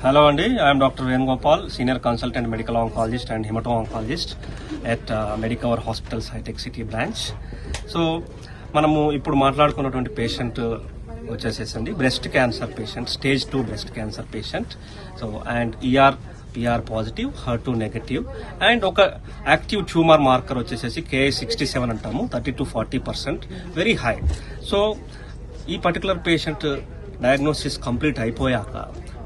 Hello Andy, I am Dr. Venugopal, Senior Consultant Medical Oncologist and Hemato-Oncologist at Medicover Hospitals High-Tech City branch. So, మనము ఇప్పుడు మాట్లాడుకున్నటువంటి patient వచ్చేసేసండి breast cancer patient, stage 2 breast cancer patient. So and PR positive, HER2 negative and ఒక active tumour marker వచ్చేసేసి Ki-67 అంటాము, 30-40%, very high. So ఈ particular patient diagnosis complete అయిపోయాక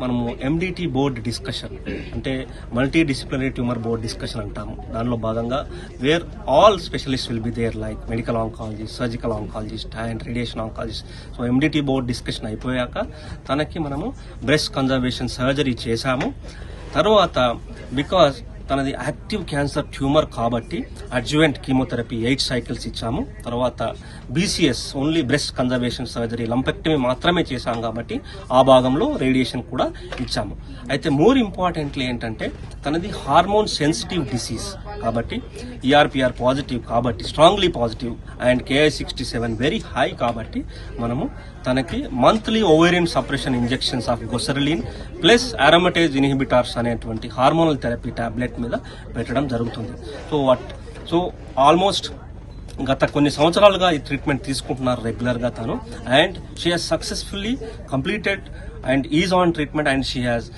మనము MDT బోర్డ్ డిస్కషన్, అంటే multidisciplinary tumour board discussion అంటాము. దానిలో భాగంగా where all specialist will be there, like medical oncologist, surgical oncologist and radiation oncologist. So MDT board discussion అయిపోయాక తనకి మనము బ్రెస్ట్ కన్జర్వేషన్ సర్జరీ చేశాము. తర్వాత బికాజ్ తనది యాక్టివ్ క్యాన్సర్ ట్యూమర్ కాబట్టి అడ్జువెంట్ కీమోథెరపీ 8 cycles ఇచ్చాము. తర్వాత BCS only breast conservation surgery, lumpectomy మాత్రమే చేశాం కాబట్టి ఆ భాగంలో రేడియేషన్ కూడా ఇచ్చాము. అయితే మోర్ ఇంపార్టెంట్లీ ఏంటంటే తనది హార్మోన్ సెన్సిటివ్ డిసీజ్ కాబట్టి ER/PR పాజిటివ్ కాబట్టి, strongly positive and Ki-67 very high కాబట్టి మనము తనకి monthly ovarian suppression injections of goserelin plus aromatase inhibitors అనేటువంటి హార్మోనల్ థెరపీ టాబ్లెట్ మీద పెట్టడం జరుగుతుంది. సో ఆల్మోస్ట్ గత కొన్ని సంవత్సరాలుగా ఈ ట్రీట్మెంట్ తీసుకుంటున్నారు రెగ్యులర్గా తను. And she has successfully completed and is on treatment and she has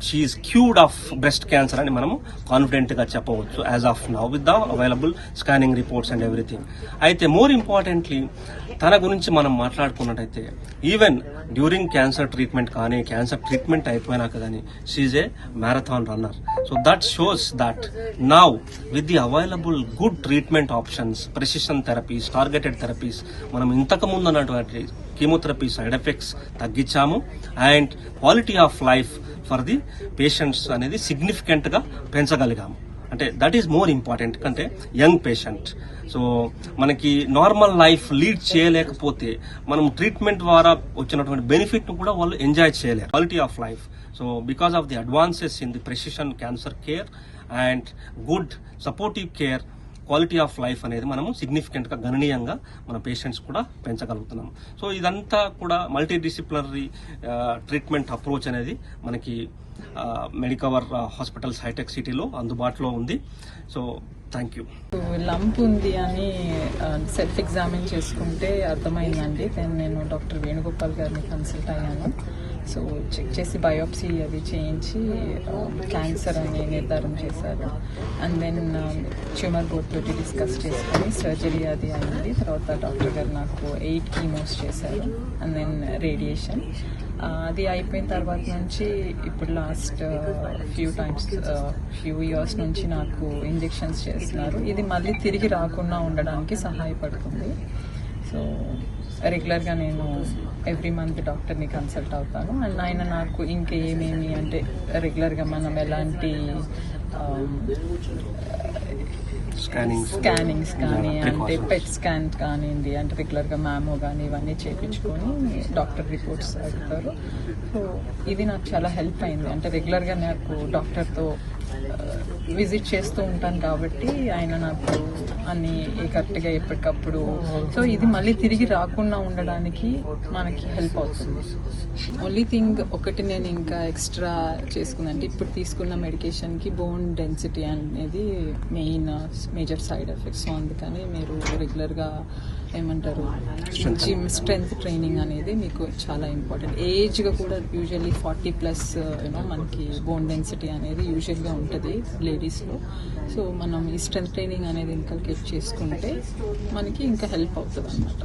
she is cured of breast cancer అని మనము కాన్ఫిడెంట్ గా చెప్పవచ్చు as of now with the available scanning reports and everything. అయితే మోర్ ఇంపార్టెంట్లీ తన గురించి మనం మాట్లాడుకున్నట్టయితే even during cancer treatment కానీ, క్యాన్సర్ ట్రీట్మెంట్ అయిపోయినాక కానీ she a marathon runner. So that shows that now with the available good treatment options, precision therapies, targeted therapies, మనం ఇంతకు ముందు ఉన్నటువంటి కీమోథెరపీ సైడ్ ఎఫెక్ట్స్ తగ్గించాము and quality of life for the patients అనేది significant గా పెంచగలిగాము. అంటే దట్ ఈస్ మోర్ ఇంపార్టెంట్. అంటే యంగ్ పేషెంట్, సో మనకి నార్మల్ లైఫ్ లీడ్ చేయలేకపోతే మనం ట్రీట్మెంట్ ద్వారా వచ్చినటువంటి బెనిఫిట్ ను కూడా వాళ్ళు ఎంజాయ్ చేయలేరు, quality of life. So because of the advances in the precision cancer care and good supportive care, quality of life అనేది మనము సిగ్నిఫికెంట్ గా, గణనీయంగా మన పేషెంట్స్ కూడా పెంచగలుగుతున్నాం. సో ఇదంతా కూడా మల్టీ డిసిప్లినరీ ట్రీట్మెంట్ అప్రోచ్ అనేది మనకి మెడికవర్ హాస్పిటల్స్ హైటెక్ సిటీలో అందుబాటులో ఉంది. So thank you. లంప్ ఉంది అని సెల్ఫ్ ఎగ్జామిన్ చేసుకుంటే అర్థమైందండి. దెన్ నేను డాక్టర్ వేణుగోపాల్ గారిని కన్సల్ట్ అయ్యాను. సో చెక్ చేసి బయోప్సీ అది చేయించి క్యాన్సర్ అని నిర్ధారణ చేశారు. అండ్ దెన్ ట్యూమర్ బోర్డ్ తోటి డిస్కస్ చేసుకొని సర్జరీ అది అయింది. తర్వాత డాక్టర్ గారు నాకు 8 కీమోస్ చేశారు అండ్ దెన్ రేడియేషన్. అది అయిపోయిన తర్వాత నుంచి ఇప్పుడు లాస్ట్ ఫ్యూ ఇయర్స్ నుంచి నాకు ఇంజెక్షన్స్ చేస్తున్నారు. ఇది మళ్ళీ తిరిగి రాకుండా ఉండడానికి సహాయపడుతుంది. సో రెగ్యులర్గా నేను ఎవ్రీ మంత్ డాక్టర్ని కన్సల్ట్ అవుతాను. అండ్ ఆయన నాకు ఇంకా ఏమేమి అంటే రెగ్యులర్గా మనం ఎలాంటి స్కానింగ్స్ కానీ, అంటే పెట్ స్కాన్ కానివ్వండి, అంటే రెగ్యులర్గా మ్యామో కానీ ఇవన్నీ చేయించుకొని డాక్టర్ రిపోర్ట్స్ అడుగుతారు. సో ఇది నాకు చాలా హెల్ప్ అయింది. అంటే రెగ్యులర్గా నాకు డాక్టర్తో విజిట్ చేస్తూ ఉంటాను కాబట్టి ఆయన నాకు అన్ని కరెక్ట్గా ఎప్పటికప్పుడు, సో ఇది మళ్ళీ తిరిగి రాకుండా ఉండడానికి మనకి హెల్ప్ అవుతుంది. ఓన్లీ థింగ్ ఒకటి నేను ఇంకా ఎక్స్ట్రా చేసుకుందంటే ఇప్పుడు తీసుకున్న మెడికేషన్కి బోన్ డెన్సిటీ అనేది మేజర్ సైడ్ ఎఫెక్ట్స్. సో అందుకని మీరు రెగ్యులర్గా ఏమంటారు జిమ్ స్ట్రెంగ్త్ ట్రైనింగ్ అనేది మీకు చాలా ఇంపార్టెంట్. ఏజ్గా కూడా యూజువల్లీ 40+ మనకి బోన్ డెన్సిటీ అనేది యూజువల్గా ఉంటుంది లేడీస్లో. సో మనం ఈ స్ట్రెంగ్త్ ట్రైనింగ్ అనేది ఇన్కల్కేట్ చేసుకుంటే మనకి ఇంకా హెల్ప్ అవుతుంది అన్నమాట.